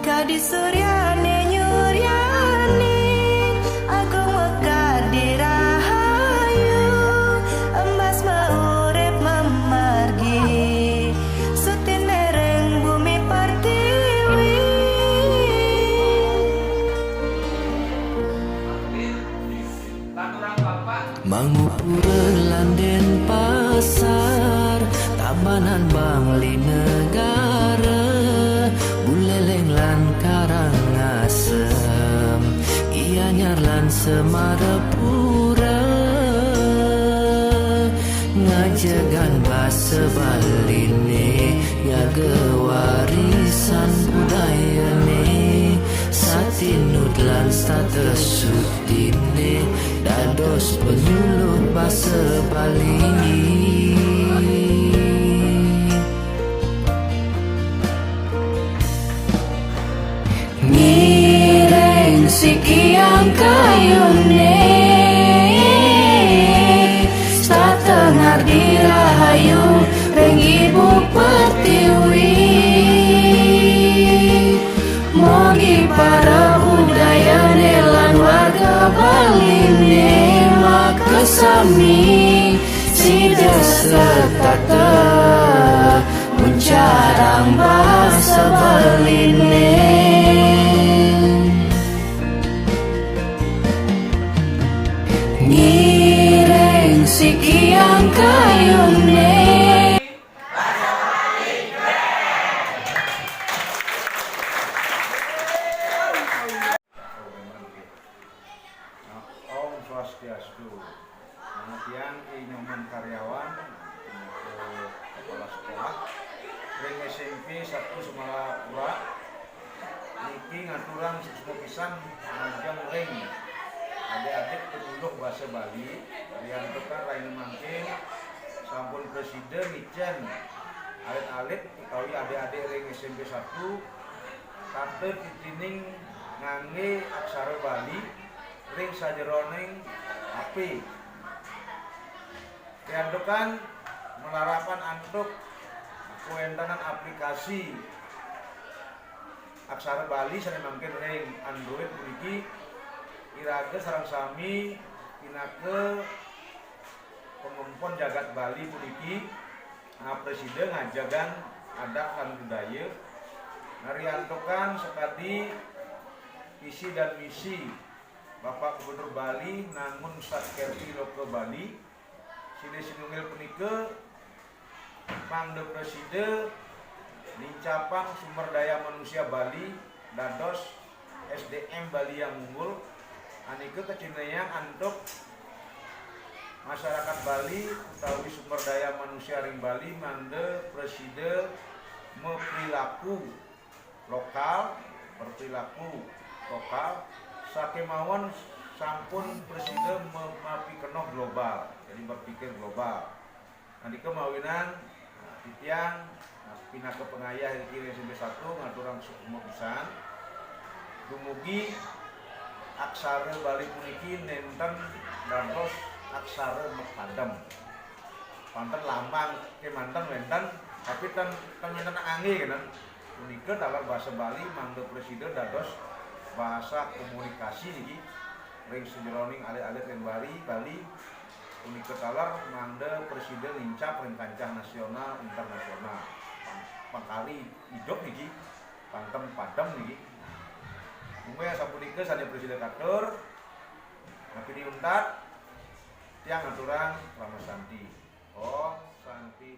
Gadis suryane nyuryani agung mekadi rahayu emas maurip memargi sutine reng bumi pertiwi mangupura landen pasar tabanan bangli negara buleleng lan karangasem ianyar lan semarepura ngajegan basa baline nyaga warisan budayane satinud lan status sutine dados penyuluh basa Bali. Ngireng sikiang kayune satengar dirahayu reng ibu pertiwi mogi para budayane lan warga Baline makesami sida setata mencarang basa Baline. Ngireng sikiang kayune Om Swastiastu. Kemudian Inyoman karyawan kepala sekolah ring SMP 1 Semalapura niki ngaturan siswa pisan ngajeng ring adik-adik penyuluh bahasa Bali diantukan lain mangke sampun presiden ijen alit-alit utawi adik-adik ring SMP 1 kate titining ngangge aksara Bali ring sajeroning HP diantukan melarapan antuk kuentanan aplikasi aksara Bali sane mangke ring Android puniki iraga sareng sami pinake pengempon jagat Bali puniki presiden ngajagan adat lan budaya ngariantokan sekadi visi dan misi Bapak Gubernur Bali nangun Satkerti Loke Bali sini sinungil punike Pangde Presiden dincapang sumber daya manusia Bali dados SDM Bali yang unggul anike kecinayang antuk masyarakat Bali utawi sumber daya manusia ring Bali mande presiden meperilaku lokal berperilaku lokal sakemawon sampun presiden mapikeno global jadi berpikir global anike mawinan titiang pinaka pengayah iki SMP 1 ngaturang suku pisan dumugi aksara Bali puniki nenten dados aksara Mekadem. Panten lambang kemanten wenten tapi ten wenten angge kan. Punika dalam bahasa Bali mangga presiden dados bahasa komunikasi niki ring sejeroning alit-alit ring Bali punika talar mangga presiden lincap ring kancah nasional internasional. Pangkali hidup niki pantem padem niki. Mungkin sapunika sane presiden katur tapi diuntat tiang aturan Rama Santi. Oh, Santi.